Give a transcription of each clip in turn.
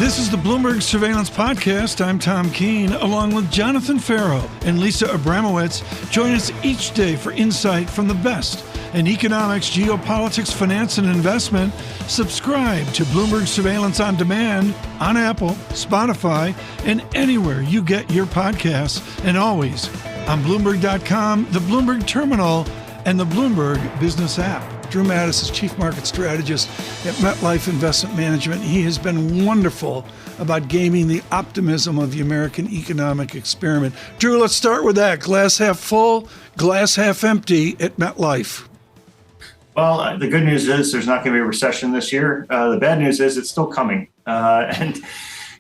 This is the Bloomberg Surveillance Podcast. I'm Tom Keene, along with Jon Ferro and Lisa Abramowicz. Join us each day for insight from the best in economics, geopolitics, finance, and investment. Subscribe to Bloomberg Surveillance on Demand on Apple, Spotify, and anywhere you get your podcasts. And always on Bloomberg.com, the Bloomberg Terminal, and the Bloomberg Business app. Drew Matus is Chief Market Strategist at MetLife Investment Management. He has been wonderful about gaming the optimism of the American economic experiment. Drew, let's start with that. Glass half full, glass half empty at MetLife. Well, the good news is there's not going to be a recession this year. The bad news is it's still coming. We've had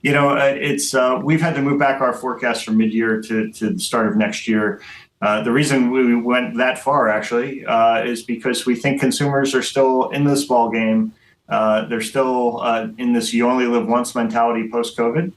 to move back our forecast from mid-year to the start of next year. The reason we went that far, actually, is because we think consumers are still in this ball game. They're still in this you only live once mentality post-COVID.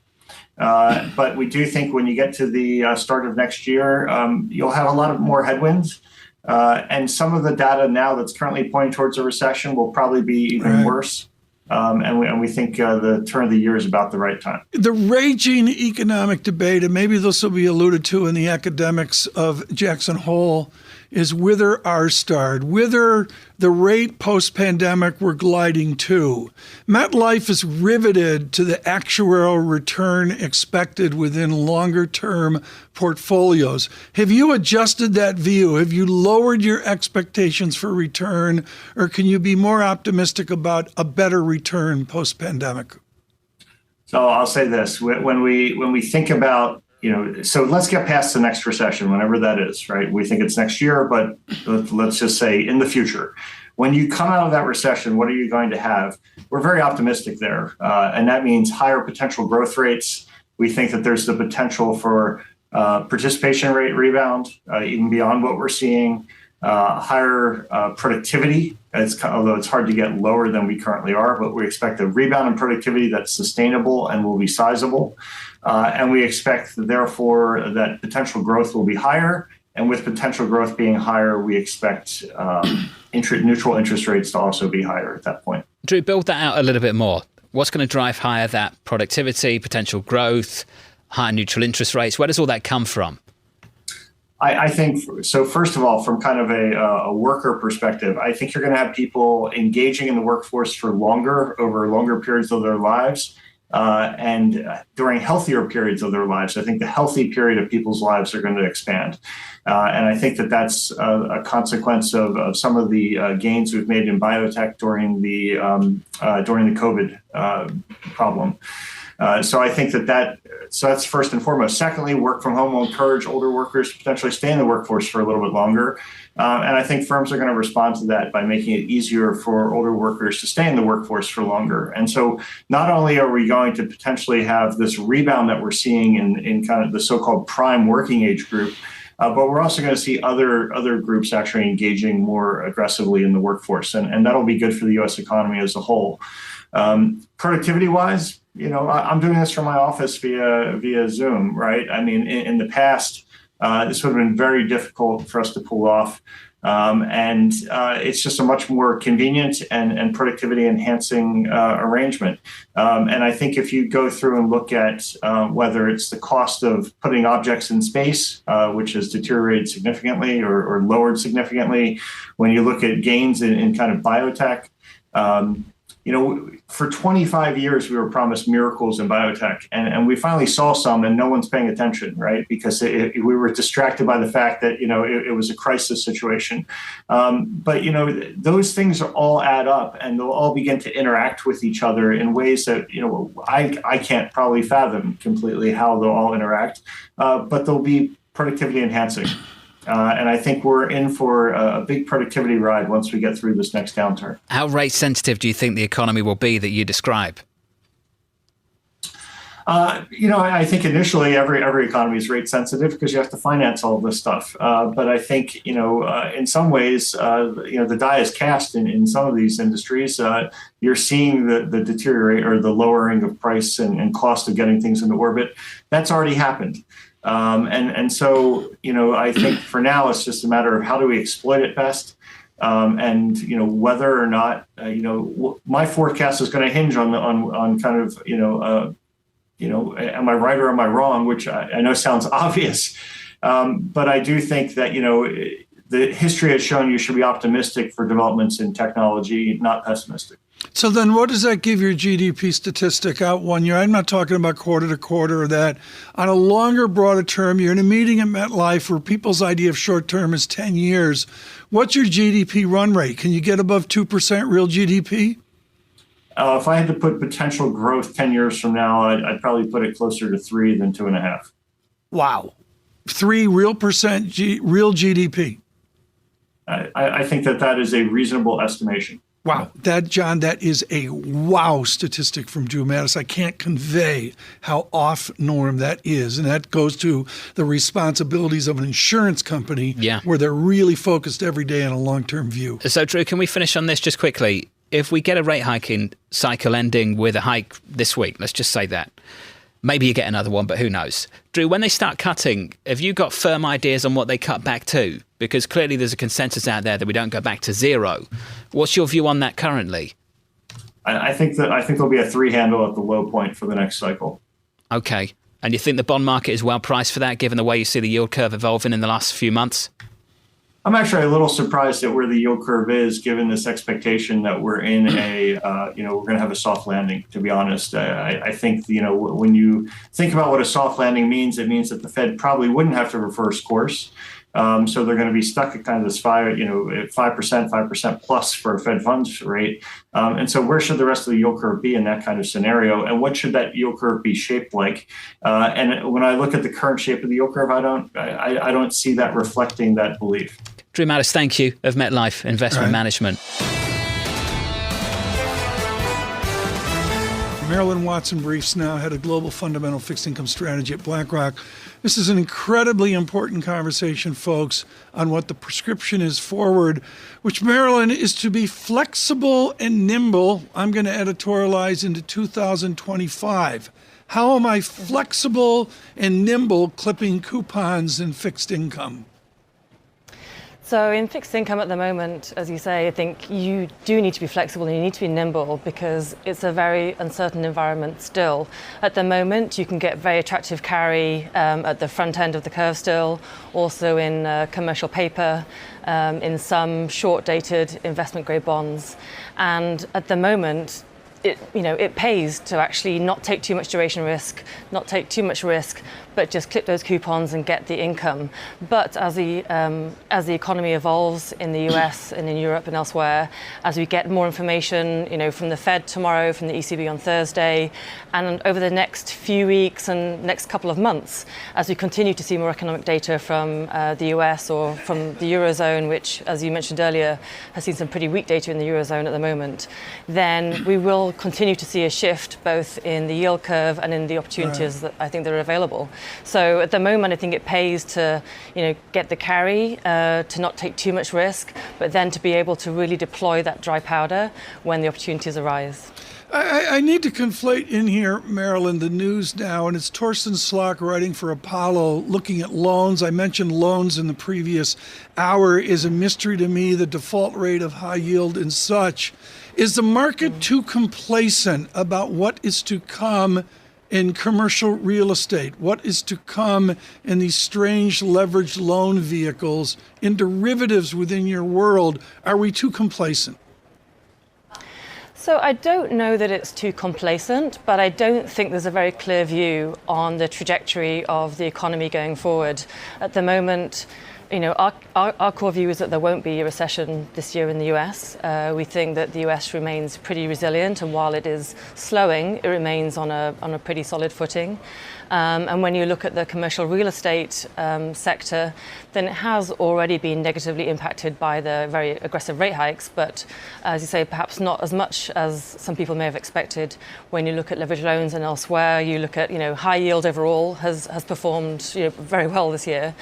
But we do think when you get to the start of next year, you'll have a lot of more headwinds. And some of the data now that's currently pointing towards a recession will probably be even worse. And we think the turn of the year is about the right time. The raging economic debate, and maybe this will be alluded to in the academics of Jackson Hole, is whither R starred, whither the rate post-pandemic we're gliding to. MetLife is riveted to the actuarial return expected within longer-term portfolios. Have you adjusted that view? Have you lowered your expectations for return, or can you be more optimistic about a better return post-pandemic? So I'll say this: when we think about so let's get past the next recession, whenever that is, right? We think it's next year, but let's just say in the future. When you come out of that recession, what are you going to have? We're very optimistic there. And that means higher potential growth rates. We think that there's the potential for participation rate rebound, even beyond what we're seeing, higher productivity, although it's hard to get lower than we currently are, but we expect a rebound in productivity that's sustainable and will be sizable. And we expect, therefore, that potential growth will be higher. And with potential growth being higher, we expect neutral interest rates to also be higher at that point. Drew, build that out a little bit more. What's going to drive higher that productivity, potential growth, higher neutral interest rates? Where does all that come from? I think, so first of all, from kind of a worker perspective, I think you're going to have people engaging in the workforce for over longer periods of their lives. And during healthier periods of their lives. I think the healthy period of people's lives are going to expand. And I think that that's a consequence of some of the gains we've made in biotech during the COVID problem. So I think so that's first and foremost. Secondly, work from home will encourage older workers to potentially stay in the workforce for a little bit longer. And I think firms are going to respond to that by making it easier for older workers to stay in the workforce for longer. And so not only are we going to potentially have this rebound that we're seeing in kind of the so-called prime working age group, but we're also going to see other groups actually engaging more aggressively in the workforce. And that'll be good for the U.S. economy as a whole. Productivity-wise, I'm doing this from my office via Zoom, right? I mean, in the past, this would have been very difficult for us to pull off. And it's just a much more convenient and productivity enhancing arrangement. And I think if you go through and look at whether it's the cost of putting objects in space, which has deteriorated significantly or lowered significantly, when you look at gains in kind of biotech, for 25 years, we were promised miracles in biotech, and we finally saw some, and no one's paying attention, right? Because we were distracted by the fact that, it was a crisis situation. But those things all add up, and they'll all begin to interact with each other in ways that, I can't probably fathom completely how they'll all interact, but they'll be productivity enhancing. And I think we're in for a big productivity ride once we get through this next downturn. How rate sensitive do you think the economy will be that you describe? I think initially every economy is rate sensitive because you have to finance all of this stuff. But I think, in some ways, the die is cast in some of these industries. You're seeing the deteriorate or the lowering of price and cost of getting things into orbit. That's already happened. So, I think for now, it's just a matter of how do we exploit it best. And whether or not my forecast is going to hinge on kind of am I right or am I wrong? Which I know sounds obvious, but I do think that the history has shown you should be optimistic for developments in technology, not pessimistic. So then what does that give your GDP statistic out 1 year? I'm not talking about quarter to quarter or that. On a longer, broader term, you're in a meeting at MetLife where people's idea of short term is 10 years. What's your GDP run rate? Can you get above 2% real GDP? If I had to put potential growth 10 years from now, I'd probably put it closer to 3 than 2.5. Wow. 3 real percent real GDP. I think that is a reasonable estimation. Wow. John, that is a wow statistic from Drew Matus. I can't convey how off norm that is. And that goes to the responsibilities of an insurance company where they're really focused every day on a long-term view. So, Drew, can we finish on this just quickly? If we get a rate hiking cycle ending with a hike this week, let's just say that. Maybe you get another one, but who knows? Drew, when they start cutting, have you got firm ideas on what they cut back to? Because clearly there's a consensus out there that we don't go back to zero. What's your view on that currently? I think there'll be a 3 handle at the low point for the next cycle. Okay. And you think the bond market is well priced for that, given the way you see the yield curve evolving in the last few months? I'm actually a little surprised at where the yield curve is, given this expectation that we're in we're going to have a soft landing, to be honest. I think, when you think about what a soft landing means, it means that the Fed probably wouldn't have to reverse course. So they're going to be stuck at kind of this 5% plus for a Fed funds rate. And so where should the rest of the yield curve be in that kind of scenario? And what should that yield curve be shaped like? And when I look at the current shape of the yield curve, I don't see that reflecting that belief. Drew Matus, thank you, of MetLife Investment Management. Marilyn Watson briefs now, head of global fundamental fixed income strategy at BlackRock. This is an incredibly important conversation, folks, on what the prescription is forward, which, Marilyn, is to be flexible and nimble. I'm going to editorialize into 2025. How am I flexible and nimble clipping coupons in fixed income? So in fixed income at the moment, as you say, I think you do need to be flexible and you need to be nimble because it's a very uncertain environment still. At the moment, you can get very attractive carry at the front end of the curve still, also in commercial paper, in some short-dated investment-grade bonds. And at the moment, it pays to actually not take too much duration risk, not take too much risk, but just clip those coupons and get the income. But as the economy evolves in the US and in Europe and elsewhere, as we get more information, from the Fed tomorrow, from the ECB on Thursday, and over the next few weeks and next couple of months, as we continue to see more economic data from the US or from the Eurozone, which, as you mentioned earlier, has seen some pretty weak data in the Eurozone at the moment, then we will continue to see a shift both in the yield curve and in the opportunities that I think that are available. So at the moment, I think it pays to, get the carry, to not take too much risk, but then to be able to really deploy that dry powder when the opportunities arise. I need to conflate in here, Marilyn, the news now, and it's Torsten Slok writing for Apollo, looking at loans. I mentioned loans in the previous hour is a mystery to me, the default rate of high yield and such. Is the market too complacent about what is to come in commercial real estate, what is to come in these strange leveraged loan vehicles, in derivatives within your world? Are we too complacent? So I don't know that it's too complacent, but I don't think there's a very clear view on the trajectory of the economy going forward. At the moment, our core view is that there won't be a recession this year in the US. We think that the US remains pretty resilient, and while it is slowing, it remains on a pretty solid footing. And when you look at the commercial real estate sector, then it has already been negatively impacted by the very aggressive rate hikes, but as you say, perhaps not as much as some people may have expected. When you look at leveraged loans and elsewhere, you look at, high yield overall has performed very well this year.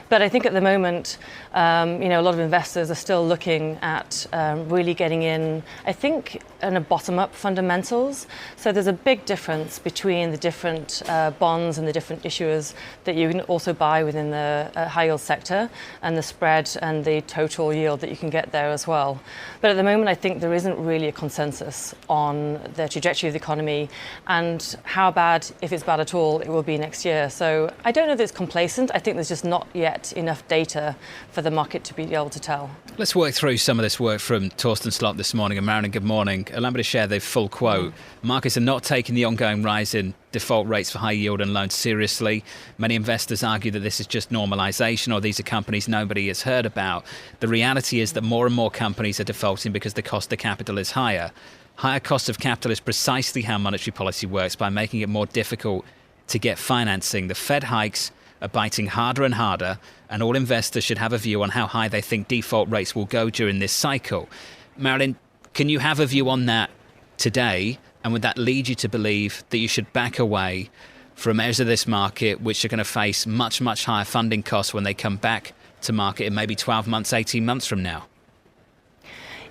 But I think at the moment, a lot of investors are still looking at really getting in. I think and a bottom-up fundamentals. So there's a big difference between the different bonds and the different issuers that you can also buy within the high yield sector, and the spread and the total yield that you can get there as well. But at the moment, I think there isn't really a consensus on the trajectory of the economy and how bad, if it's bad at all, it will be next year. So I don't know that it's complacent. I think there's just not yet enough data for the market to be able to tell. Let's work through some of this work from Torsten Slot this morning. And Marilyn, good morning. Allow me to share the full quote. Markets are not taking the ongoing rise in default rates for high yield and loans seriously. Many investors argue that this is just normalization, or these are companies nobody has heard about. The reality is that more and more companies are defaulting because the cost of capital is higher. Higher cost of capital is precisely how monetary policy works, by making it more difficult to get financing. The Fed hikes are biting harder and harder, and all investors should have a view on how high they think default rates will go during this cycle. Marilyn, can you have a view on that today? And would that lead you to believe that you should back away from areas of this market which are going to face much, much higher funding costs when they come back to market in maybe 12 months, 18 months from now?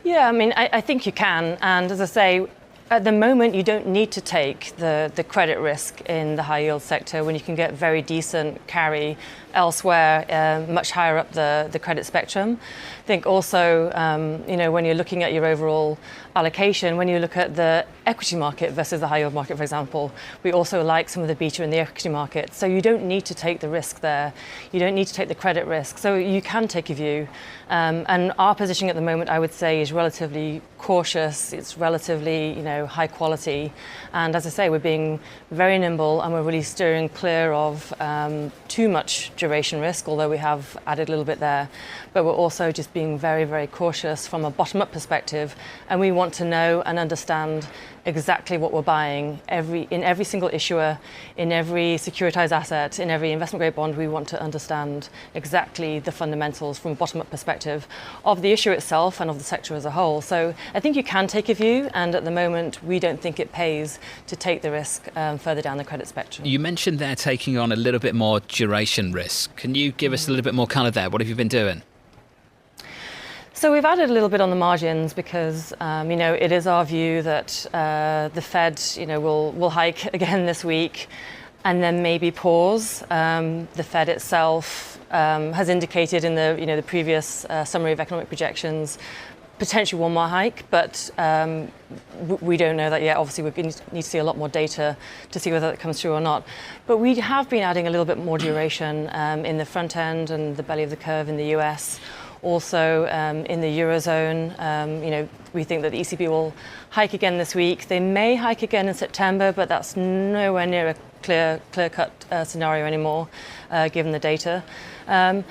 Yeah, I mean, I think you can. And as I say, at the moment, you don't need to take the credit risk in the high yield sector when you can get very decent carry elsewhere, much higher up the credit spectrum. I think also, when you're looking at your overall allocation, when you look at the equity market versus the high yield market, for example, we also like some of the beta in the equity market. So you don't need to take the risk there. You don't need to take the credit risk. So you can take a view. And our position at the moment, I would say, is relatively cautious. It's relatively, high quality. And as I say, we're being very nimble, and we're really steering clear of too much duration risk, although we have added a little bit there. But we're also just being very, very cautious from a bottom-up perspective. And we want to know and understand exactly what we're buying in every single issuer, in every securitized asset, in every investment grade bond. We want to understand exactly the fundamentals from a bottom-up perspective of the issue itself and of the sector as a whole. So I think you can take a view, and at the moment we don't think it pays to take the risk further down the credit spectrum. You mentioned there taking on a little bit more duration risk. Can you give us a little bit more colour there? What have you been doing? So we've added a little bit on the margins because, it is our view that the Fed, will hike again this week and then maybe pause. The Fed itself has indicated in the previous summary of economic projections potentially one more hike, but we don't know that yet. Obviously, we need to see a lot more data to see whether that comes through or not. But we have been adding a little bit more duration in the front end and the belly of the curve in the US. Also in the Eurozone, we think that the ECB will hike again this week. They may hike again in September, but that's nowhere near a clear-cut scenario anymore, given the data. And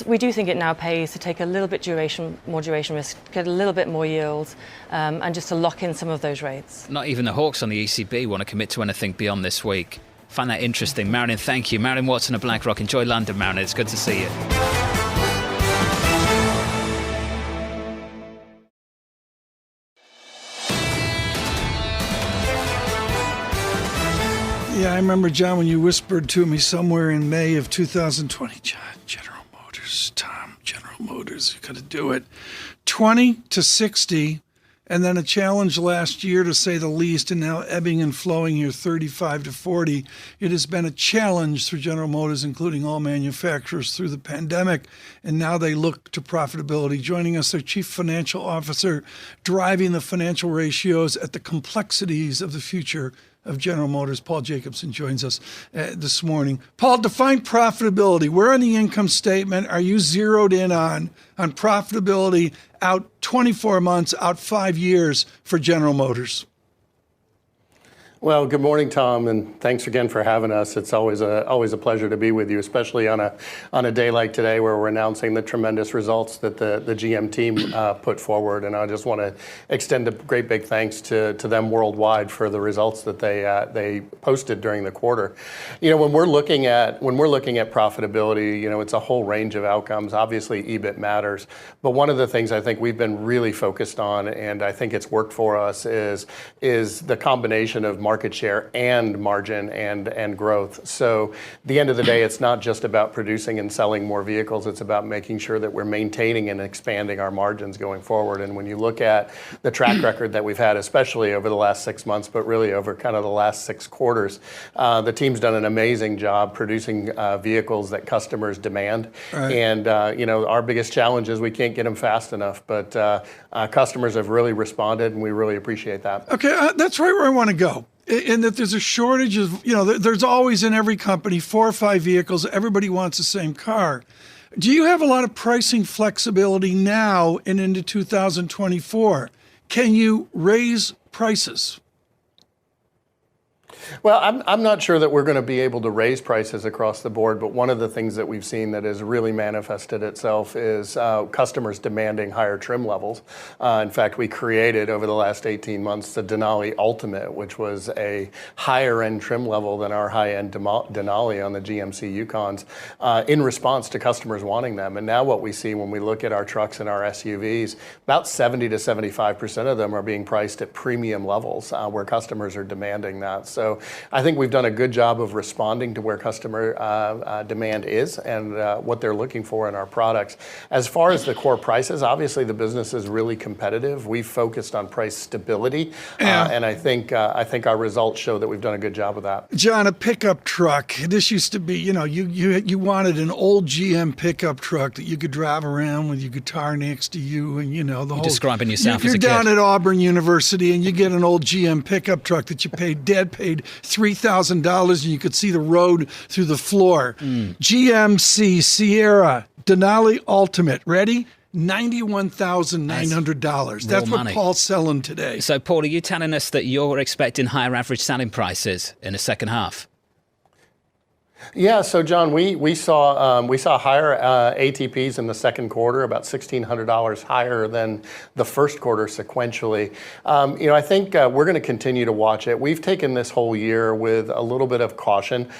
we do think it now pays to take a little bit more duration risk, get a little bit more yield, and just to lock in some of those rates. Not even the hawks on the ECB want to commit to anything beyond this week. Find that interesting. Marilyn, thank you. Marilyn Watson of BlackRock. Enjoy London, Marilyn. It's good to see you. Yeah, I remember, John, when you whispered to me somewhere in May of 2020, John, General Motors, Tom, General Motors, you got to do it. 20 to 60, and then a challenge last year, to say the least, and now ebbing and flowing here, 35 to 40. It has been a challenge for General Motors, including all manufacturers, through the pandemic, and now they look to profitability. Joining us, their Chief Financial Officer, driving the financial ratios at the complexities of the future of General Motors. Paul Jacobson joins us this morning. Paul, define profitability. Where on the income statement are you zeroed in on profitability out 24 months, out 5 years for General Motors? Well, good morning, Tom, and thanks again for having us. It's always a pleasure to be with you, especially on a day like today where we're announcing the tremendous results that the GM team put forward. And I just want to extend a great big thanks to them worldwide for the results that they posted during the quarter. When we're looking at profitability, it's a whole range of outcomes. Obviously, EBIT matters, but one of the things I think we've been really focused on, and I think it's worked for us, is the combination of market share and margin and growth. So at the end of the day, it's not just about producing and selling more vehicles. It's about making sure that we're maintaining and expanding our margins going forward. And when you look at the track record that we've had, especially over the last 6 months, but really over kind of the last 6 quarters, the team's done an amazing job producing vehicles that customers demand. Right. And our biggest challenge is we can't get them fast enough, but customers have really responded, and we really appreciate that. Okay, that's right where I want to go. And that there's a shortage of, there's always in every company 4 or 5 vehicles. Everybody wants the same car. Do you have a lot of pricing flexibility now and into 2024? Can you raise prices? Well, I'm not sure that we're going to be able to raise prices across the board, but one of the things that we've seen that has really manifested itself is customers demanding higher trim levels. In fact, we created over the last 18 months the Denali Ultimate, which was a higher end trim level than our high end Denali on the GMC Yukons in response to customers wanting them. And now what we see when we look at our trucks and our SUVs, about 70 to 75% of them are being priced at premium levels where customers are demanding that. So I think we've done a good job of responding to where customer demand is and what they're looking for in our products. As far as the core prices, obviously the business is really competitive. We've focused on price stability, and I think our results show that we've done a good job of that. John, a pickup truck. This used to be, you wanted an old GM pickup truck that you could drive around with your guitar next to you, and the whole. You're describing yourself as a kid. You're down at Auburn University, and you get an old GM pickup truck that you paid $3,000, and you could see the road through the floor. GMC Sierra Denali Ultimate, ready? $91,900. That's what Paul's selling today. So, Paul, are you telling us that you're expecting higher average selling prices in the second half? Yeah, so John, we saw higher ATPs in the second quarter, about $1,600 higher than the first quarter sequentially. I think we're going to continue to watch it. We've taken this whole year with a little bit of caution,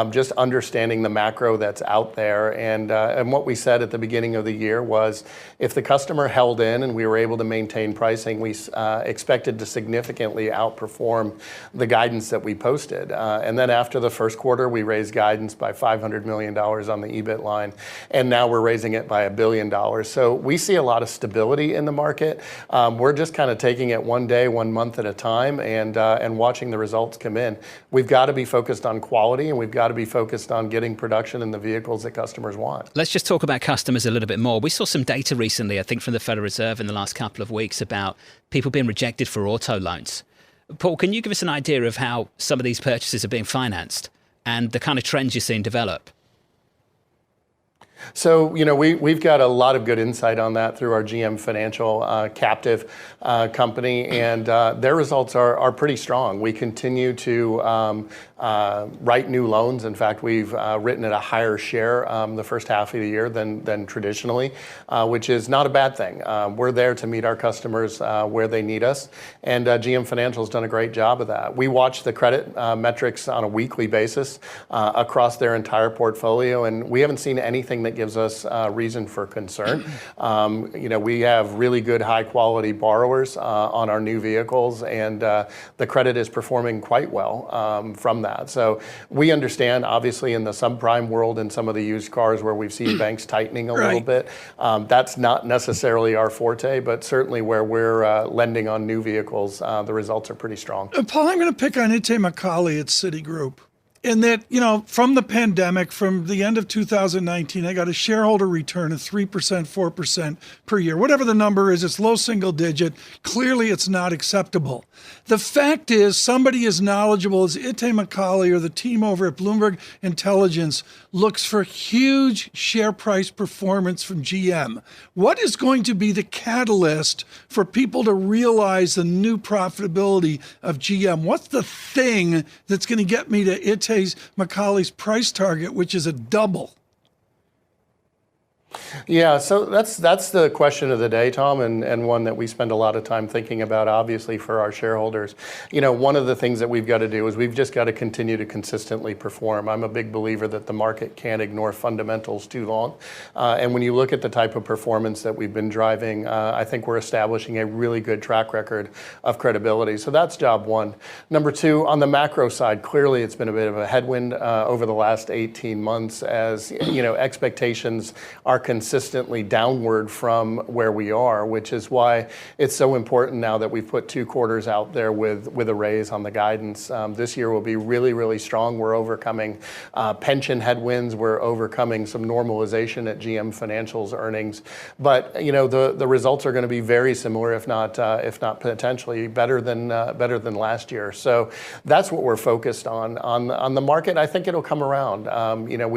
just understanding the macro that's out there. And what we said at the beginning of the year was, if the customer held in and we were able to maintain pricing, we expected to significantly outperform the guidance that we posted. And then after the first quarter, we raised guidance by $500 million on the EBIT line, and now we're raising it by $1 billion. So we see a lot of stability in the market. We're just kind of taking it one day, 1 month at a time, and watching the results come in. We've got to be focused on quality, and we've got to be focused on getting production in the vehicles that customers want. Let's just talk about customers a little bit more. We saw some data recently, I think, from the Federal Reserve in the last couple of weeks about people being rejected for auto loans. Paul, can you give us an idea of how some of these purchases are being financed and the kind of trends you're seeing develop? So, we've got a lot of good insight on that through our GM Financial captive company, and their results are pretty strong. We continue to write new loans. In fact, we've written at a higher share the first half of the year than traditionally, which is not a bad thing. We're there to meet our customers where they need us, and GM Financial has done a great job of that. We watch the credit metrics on a weekly basis across their entire portfolio, and we haven't seen anything that gives us reason for concern. We have really good high quality borrowers on our new vehicles, and the credit is performing quite well from that. So we understand, obviously, in the subprime world and some of the used cars where we've seen banks tightening a little bit, that's not necessarily our forte, but certainly where we're lending on new vehicles, the results are pretty strong. Paul, I'm going to pick on Itay Macaulay at Citigroup. In that, from the pandemic, from the end of 2019, I got a shareholder return of 3%, 4% per year. Whatever the number is, it's low single digit. Clearly, it's not acceptable. The fact is, somebody as knowledgeable as Itay Macaulay or the team over at Bloomberg Intelligence looks for huge share price performance from GM. What is going to be the catalyst for people to realize the new profitability of GM? What's the thing that's going to get me to Itay Macaulay's price target, which is a double? Yeah, so that's the question of the day, Tom, and one that we spend a lot of time thinking about, obviously, for our shareholders. One of the things that we've got to do is we've just got to continue to consistently perform. I'm a big believer that the market can't ignore fundamentals too long. And when you look at the type of performance that we've been driving, I think we're establishing a really good track record of credibility. So that's job one. Number two, on the macro side, clearly it's been a bit of a headwind over the last 18 months as, expectations are consistently downward from where we are, which is why it's so important now that we've put 2 quarters out there with a raise on the guidance. This year will be really, really strong. We're overcoming pension headwinds. We're overcoming some normalization at GM Financial's earnings. But the results are going to be very similar, if not potentially better than last year. So that's what we're focused on. On the market, I think it'll come around.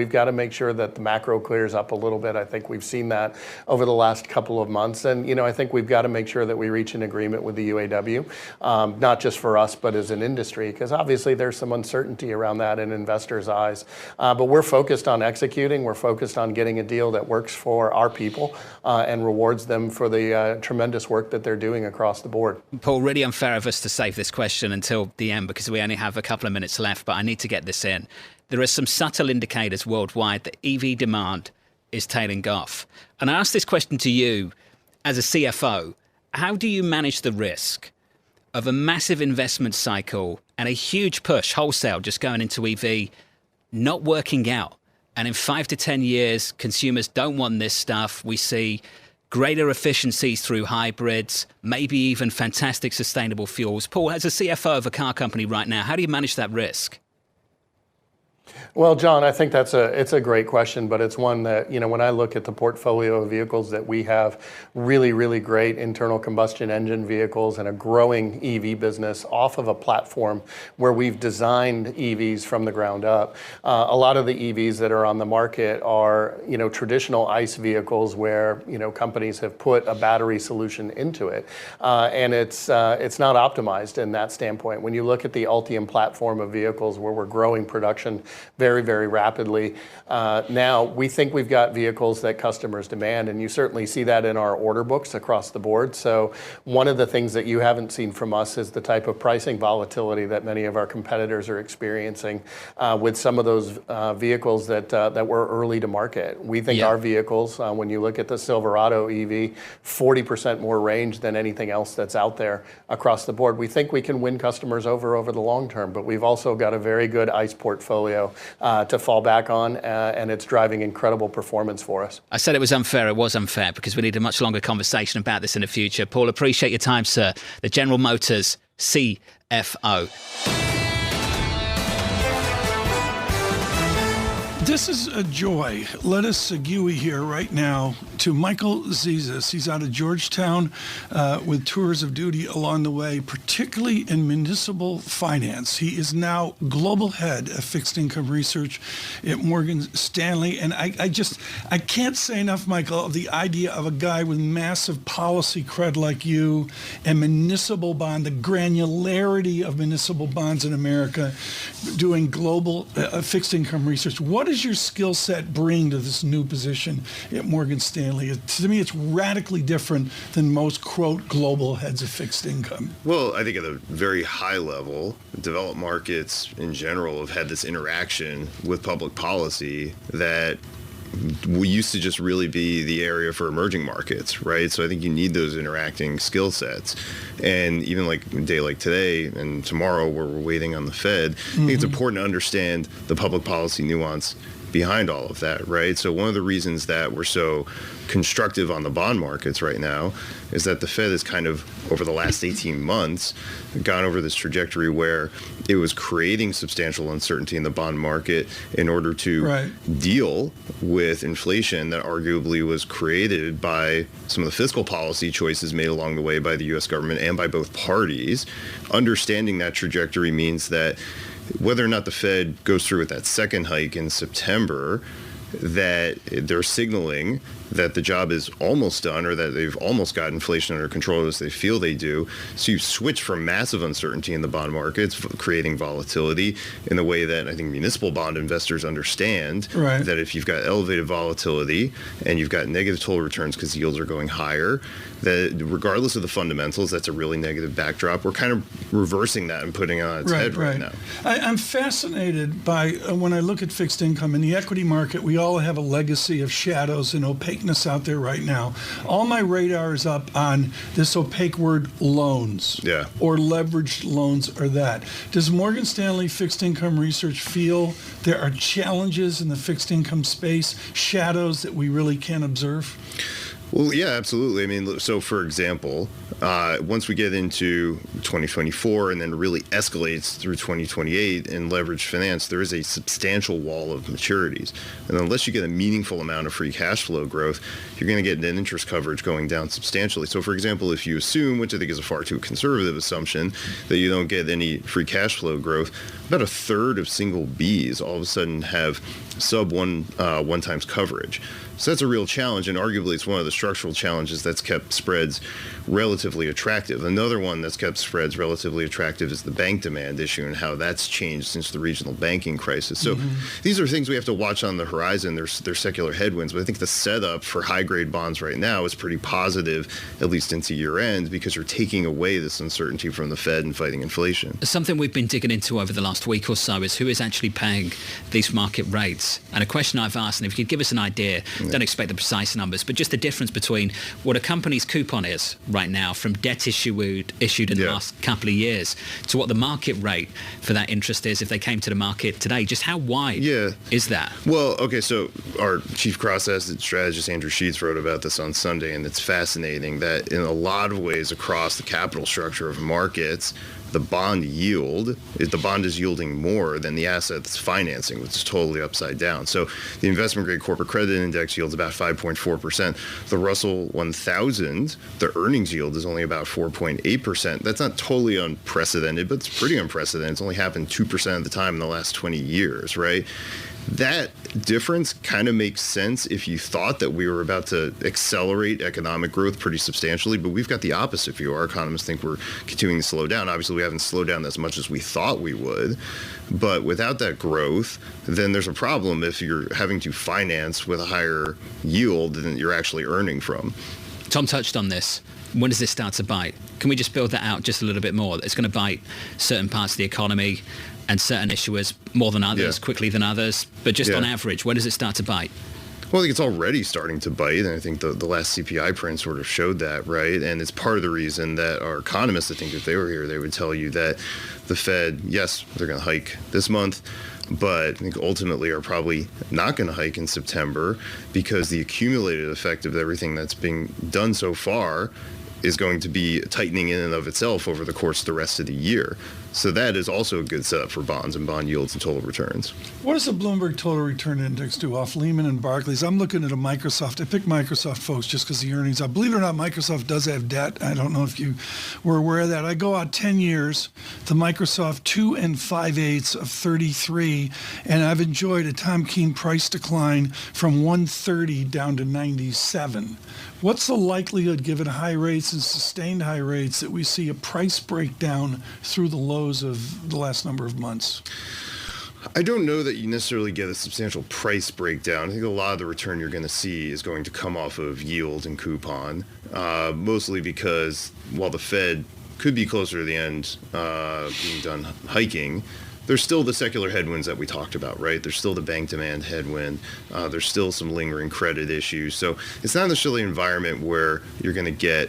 We've got to make sure that the macro clears up a little bit. I think we've seen that over the last couple of months. And, I think we've got to make sure that we reach an agreement with the UAW, not just for us, but as an industry, because obviously there's some uncertainty around that in investors' eyes. But we're focused on executing. We're focused on getting a deal that works for our people and rewards them for the tremendous work that they're doing across the board. Paul, really unfair of us to save this question until the end because we only have a couple of minutes left, but I need to get this in. There are some subtle indicators worldwide that EV demand is tailing off. And I ask this question to you as a CFO. How do you manage the risk of a massive investment cycle and a huge push wholesale just going into EV not working out? And in 5 to 10 years, consumers don't want this stuff. We see greater efficiencies through hybrids, maybe even fantastic sustainable fuels. Paul, as a CFO of a car company right now, how do you manage that risk? Well, John, I think it's a great question, but it's one that, when I look at the portfolio of vehicles that we have, really, really great internal combustion engine vehicles and a growing EV business off of a platform where we've designed EVs from the ground up. A lot of the EVs that are on the market are, traditional ICE vehicles where, companies have put a battery solution into it. And it's not optimized in that standpoint. When you look at the Ultium platform of vehicles where we're growing production very, very rapidly. Now, we think we've got vehicles that customers demand, and you certainly see that in our order books across the board. So one of the things that you haven't seen from us is the type of pricing volatility that many of our competitors are experiencing with some of those vehicles that were early to market. We think our vehicles, when you look at the Silverado EV, 40% more range than anything else that's out there across the board. We think we can win customers over the long term, but we've also got a very good ICE portfolio to fall back on, and it's driving incredible performance for us. I said it was unfair. It was unfair because we need a much longer conversation about this in the future. Paul, appreciate your time, sir. The General Motors CFO. This is a joy. Let us segue here right now to Michael Zezas. He's out of Georgetown with tours of duty along the way, particularly in municipal finance. He is now global head of fixed income research at Morgan Stanley. And I can't say enough, Michael, of the idea of a guy with massive policy cred like you and municipal bond, the granularity of municipal bonds in America, doing global fixed income research. What does your skill set bring to this new position at Morgan Stanley? To me, it's radically different than most, quote, global heads of fixed income. Well, I think at a very high level, developed markets in general have had this interaction with public policy that we used to just really be the area for emerging markets, right? So I think you need those interacting skill sets. And even like a day like today and tomorrow where we're waiting on the Fed, I think it's important to understand the public policy nuance behind all of that, right? So one of the reasons that we're so constructive on the bond markets right now is that the Fed has kind of, over the last 18 months, gone over this trajectory where it was creating substantial uncertainty in the bond market in order to deal with inflation that arguably was created by some of the fiscal policy choices made along the way by the U.S. government and by both parties. Understanding that trajectory means that whether or not the Fed goes through with that second hike in September, that they're signaling that the job is almost done, or that they've almost got inflation under control as they feel they do. So you switch from massive uncertainty in the bond markets, creating volatility in the way that I think municipal bond investors understand, Right. that if you've got elevated volatility and you've got negative total returns because yields are going higher, that regardless of the fundamentals, that's a really negative backdrop. We're kind of reversing that and putting it on its head right now. I'm fascinated by when I look at fixed income in the equity market. We all have a legacy of shadows and opaqueness out there right now. All my radar is up on this opaque word loans, Yeah. or leveraged loans, or that. Does Morgan Stanley Fixed Income Research feel there are challenges in the fixed income space, shadows that we really can't observe? Well, yeah, absolutely. I mean, so for example, once we get into 2024 and then really escalates through 2028 in leveraged finance, there is a substantial wall of maturities. And unless you get a meaningful amount of free cash flow growth, you're going to get net interest coverage going down substantially. So for example, if you assume, which I think is a far too conservative assumption, that you don't get any free cash flow growth, about a third of single Bs all of a sudden have sub one times coverage. So that's a real challenge, and arguably it's one of the structural challenges that's kept spreads relatively attractive. Another one that's kept spreads relatively attractive is the bank demand issue and how that's changed since the regional banking crisis. So these are things we have to watch on the horizon. There's secular headwinds, but I think the setup for high-grade bonds right now is pretty positive, at least into year-end, because you're taking away this uncertainty from the Fed and fighting inflation. Something we've been digging into over the last week or so is who is actually paying these market rates. And a question I've asked, and if you could give us an idea, don't expect the precise numbers, but just the difference between what a company's coupon is right now from debt issued in the last couple of years to what the market rate for that interest is if they came to the market today. Just how wide is that? Well, okay, so our chief cross-asset strategist, Andrew Sheets, wrote about this on Sunday, and it's fascinating that in a lot of ways across the capital structure of markets, the bond is yielding more than the asset that's financing, which is totally upside down. So the investment grade corporate credit index yields about 5.4%. The Russell 1000, the earnings yield is only about 4.8%. That's not totally unprecedented, but it's pretty unprecedented. It's only happened 2% of the time in the last 20 years, right? That difference kind of makes sense if you thought that we were about to accelerate economic growth pretty substantially, but we've got the opposite view. Our economists think we're continuing to slow down. Obviously, we haven't slowed down as much as we thought we would, but without that growth, then there's a problem if you're having to finance with a higher yield than you're actually earning from. Tom touched on this. When does this start to bite? Can we just build that out just a little bit more? It's going to bite certain parts of the economy and certain issuers more than others, quickly than others. But just on average, when does it start to bite? Well, I think it's already starting to bite, and I think the last CPI print sort of showed that, right? And it's part of the reason that our economists, I think if they were here, they would tell you that the Fed, yes, they're going to hike this month, but I think ultimately are probably not going to hike in September because the accumulated effect of everything that's being done so far is going to be tightening in and of itself over the course of the rest of the year. So that is also a good setup for bonds and bond yields and total returns. What does the Bloomberg Total Return Index do off Lehman and Barclays? I'm looking at a Microsoft. I picked Microsoft, folks, just because the earnings. Believe it or not, Microsoft does have debt. I don't know if you were aware of that. I go out 10 years, the Microsoft 2 5/8 of 33, and I've enjoyed a Tom Keene price decline from 130 down to 97. What's the likelihood, given high rates and sustained high rates, that we see a price breakdown through the lows of the last number of months? I don't know that you necessarily get a substantial price breakdown. I think a lot of the return you're going to see is going to come off of yield and coupon, mostly because while the Fed could be closer to the end being done hiking, there's still the secular headwinds that we talked about, right? There's still the bank demand headwind. There's still some lingering credit issues. So it's not necessarily an environment where you're going to get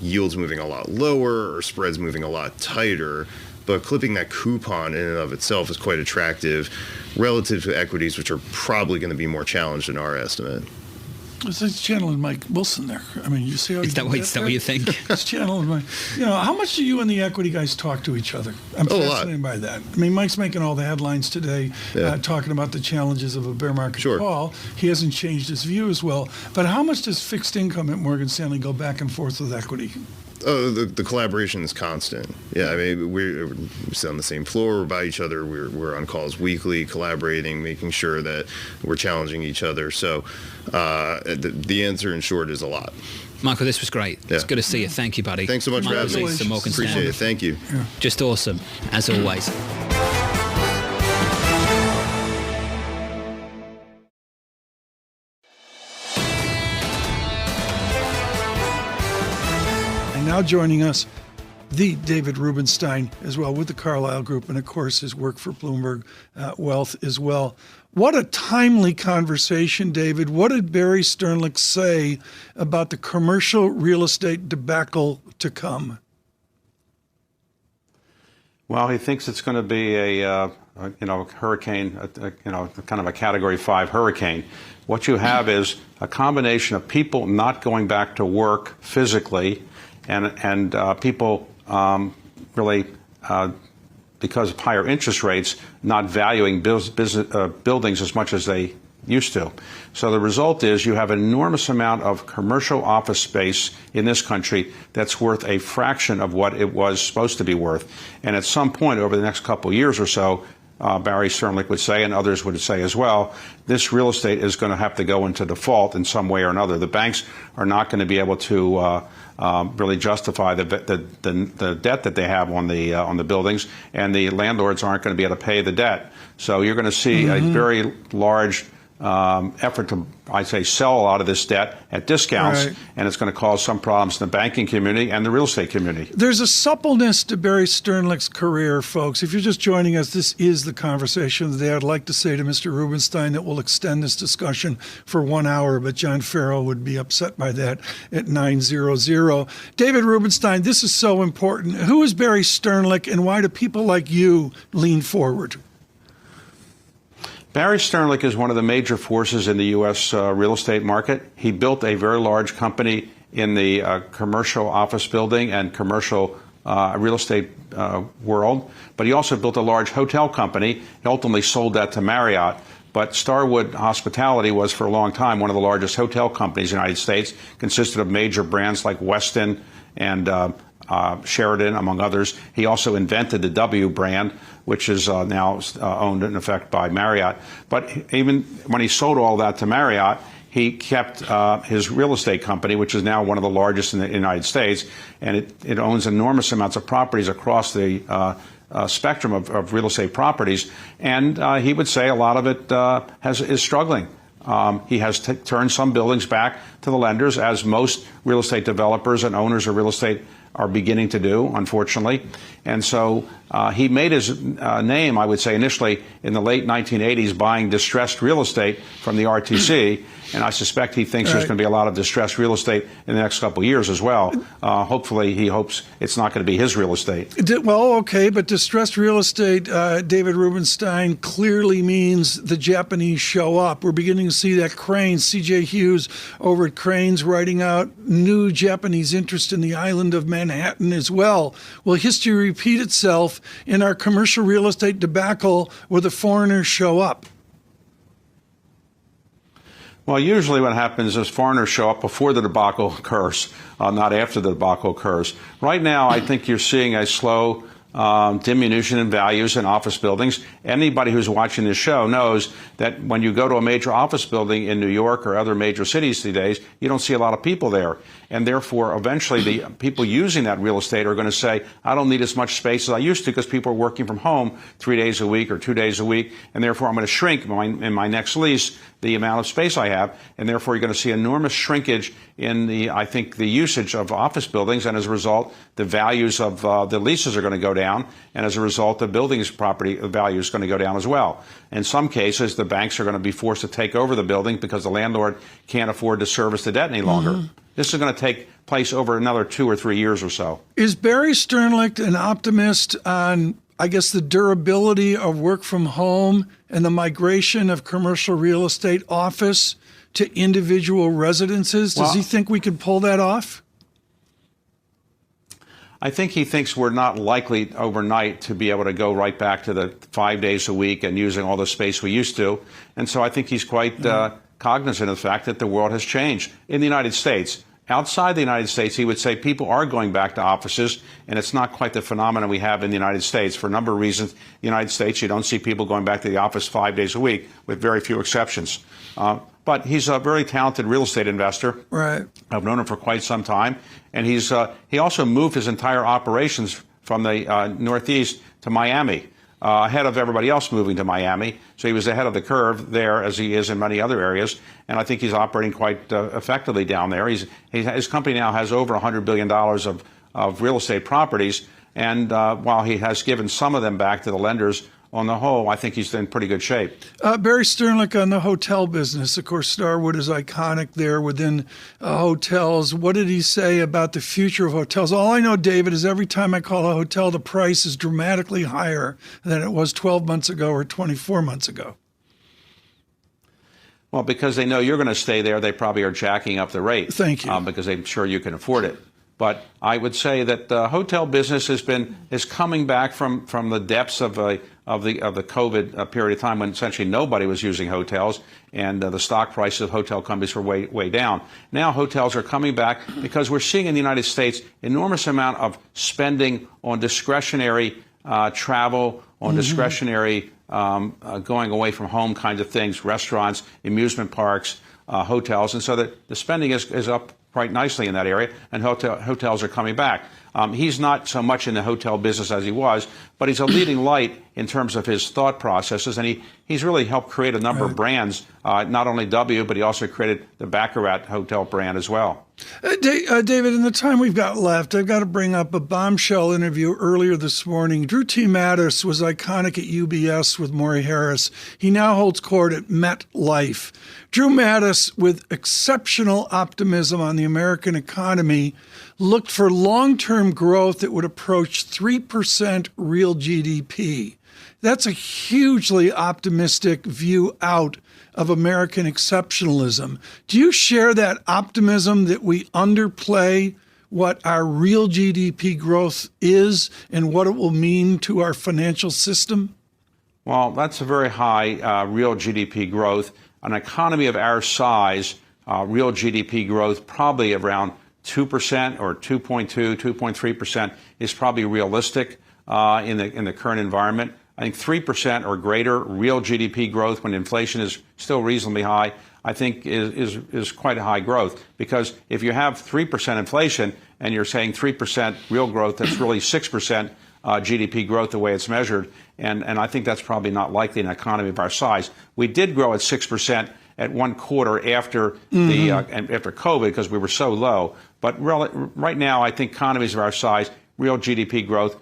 yields moving a lot lower or spreads moving a lot tighter. But clipping that coupon in and of itself is quite attractive relative to equities, which are probably going to be more challenged in our estimate. It's channeling Mike Wilson there. I mean, you see how is that what you think? It's channeling Mike. How much do you and the equity guys talk to each other? I'm fascinated by that. I mean, Mike's making all the headlines today, talking about the challenges of a bear market fall. He hasn't changed his view as well. But how much does fixed income at Morgan Stanley go back and forth with equity? Oh, the collaboration is constant. Yeah, I mean, we sit on the same floor, we're by each other, we're on calls weekly, collaborating, making sure that we're challenging each other. So the answer in short is a lot. Michael, this was great. It's good to see you. Thank you, buddy. Thanks so much for having me. Appreciate it. Thank you. Yeah. Just awesome, as always. And now joining us, the David Rubenstein as well with the Carlyle Group, and of course his work for Bloomberg Wealth as well. What a timely conversation, David. What did Barry Sternlicht say about the commercial real estate debacle to come? Well, he thinks it's going to be a hurricane, kind of a Category 5 hurricane. What you have is a combination of people not going back to work physically, and people really, because of higher interest rates, not valuing buildings as much as they used to. So the result is you have an enormous amount of commercial office space in this country that's worth a fraction of what it was supposed to be worth. And at some point over the next couple of years or so, Barry Sternlicht would say, and others would say as well, this real estate is going to have to go into default in some way or another. The banks are not going to be able to really justify the debt that they have on the buildings, and the landlords aren't going to be able to pay the debt. So you're going to see a very large effort to, I'd say, sell a lot of this debt at discounts, right. And it's going to cause some problems in the banking community and the real estate community. There's a suppleness to Barry Sternlicht's career, folks. If you're just joining us, this is the conversation of the day. I'd like to say to Mr. Rubenstein that we'll extend this discussion for 1 hour, but Jon Ferro would be upset by that at 9:00. David Rubenstein, this is so important. Who is Barry Sternlicht, and why do people like you lean forward? Barry Sternlicht is one of the major forces in the U.S. Real estate market. He built a very large company in the commercial office building and commercial real estate world, but he also built a large hotel company. He ultimately sold that to Marriott. But Starwood Hospitality was for a long time one of the largest hotel companies in the United States, consisted of major brands like Westin and Sheraton, among others. He also invented the W brand, which is now owned in effect by Marriott. But even when he sold all that to Marriott, he kept his real estate company, which is now one of the largest in the United States, and it owns enormous amounts of properties across the spectrum of real estate properties. And he would say a lot of it is struggling. He has turned some buildings back to the lenders, as most real estate developers and owners of real estate are beginning to do, unfortunately. And so he made his name, I would say, initially in the late 1980s buying distressed real estate from the RTC. And I suspect he thinks there's going to be a lot of distressed real estate in the next couple of years as well. Hopefully, he hopes it's not going to be his real estate. Well, okay, but distressed real estate, David Rubenstein, clearly means the Japanese show up. We're beginning to see that Cranes, C.J. Hughes over at Cranes, writing out new Japanese interest in the island of Manhattan as well. Will history repeat itself in our commercial real estate debacle where the foreigners show up? Well, usually what happens is foreigners show up before the debacle occurs, not after the debacle occurs. Right now, I think you're seeing a slow diminution in values in office buildings. Anybody who's watching this show knows that when you go to a major office building in New York or other major cities these days, you don't see a lot of people there. And therefore, eventually, the people using that real estate are going to say, I don't need as much space as I used to because people are working from home 3 days a week or 2 days a week, and therefore I'm going to shrink in my next lease the amount of space I have, and therefore you're going to see enormous shrinkage in the usage of office buildings, and as a result, the values of the leases are going to go down, and as a result, the building's property value is going to go down as well. In some cases, the banks are going to be forced to take over the building because the landlord can't afford to service the debt any longer. Mm-hmm. This is going to take place over another 2 or 3 years or so. Is Barry Sternlicht an optimist on, I guess, the durability of work from home and the migration of commercial real estate office to individual residences? Does he think we can pull that off? I think he thinks we're not likely overnight to be able to go right back to the 5 days a week and using all the space we used to. And so I think he's quite cognizant of the fact that the world has changed in the United States. Outside the United States, he would say people are going back to offices, and it's not quite the phenomenon we have in the United States. For a number of reasons, the United States, you don't see people going back to the office 5 days a week, with very few exceptions. But he's a very talented real estate investor. Right. I've known him for quite some time, and he also moved his entire operations from the Northeast to Miami, ahead of everybody else moving to Miami. So he was ahead of the curve there, as he is in many other areas, and I think he's operating quite effectively down there. His company now has over $100 billion of real estate properties, and while he has given some of them back to the lenders, on the whole, I think he's in pretty good shape. Barry Sternlicht, on the hotel business. Of course, Starwood is iconic there within hotels. What did he say about the future of hotels? All I know, David, is every time I call a hotel, the price is dramatically higher than it was 12 months ago or 24 months ago. Well, because they know you're going to stay there, they probably are jacking up the rate. Thank you. Because they're sure you can afford it. But I would say that the hotel business is coming back from the depths of the COVID period of time when essentially nobody was using hotels, and the stock prices of hotel companies were way down. Now hotels are coming back because we're seeing in the United States enormous amount of spending on discretionary travel, on discretionary going away from home kinds of things, restaurants, amusement parks, hotels, and so the spending is up quite nicely in that area, and hotels are coming back. He's not so much in the hotel business as he was, but he's a leading light in terms of his thought processes, and he's really helped create a number of brands, not only W, but he also created the Baccarat hotel brand as well. David, in the time we've got left, I've got to bring up a bombshell interview earlier this morning. Drew T. Matus was iconic at UBS with Maury Harris. He now holds court at MetLife. Drew Matus, with exceptional optimism on the American economy, looked for long-term growth that would approach 3% real GDP. That's a hugely optimistic view out of American exceptionalism. Do you share that optimism that we underplay what our real GDP growth is and what it will mean to our financial system? Well, that's a very high real GDP growth. An economy of our size, real GDP growth probably around 2% or 2.2, 2.3% is probably realistic in the current environment. I think 3% or greater real GDP growth when inflation is still reasonably high, I think is quite a high growth. Because if you have 3% inflation and you're saying 3% real growth, that's really 6% GDP growth the way it's measured. And I think that's probably not likely in an economy of our size. We did grow at 6% at one quarter after after COVID because we were so low. But right now, I think economies of our size, real GDP growth,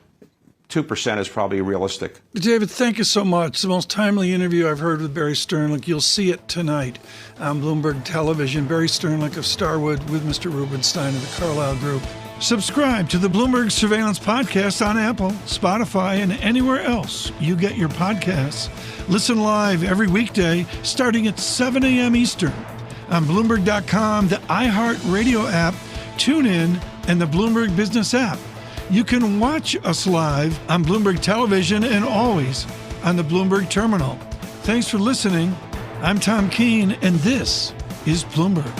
2% is probably realistic. David, thank you so much. The most timely interview I've heard with Barry Sternlicht. You'll see it tonight on Bloomberg Television. Barry Sternlicht of Starwood with Mr. Rubenstein of the Carlyle Group. Subscribe to the Bloomberg Surveillance Podcast on Apple, Spotify, and anywhere else you get your podcasts. Listen live every weekday starting at 7 a.m. Eastern on Bloomberg.com, the iHeartRadio app, TuneIn, and the Bloomberg Business app. You can watch us live on Bloomberg Television and always on the Bloomberg Terminal. Thanks for listening. I'm Tom Keene, and this is Bloomberg.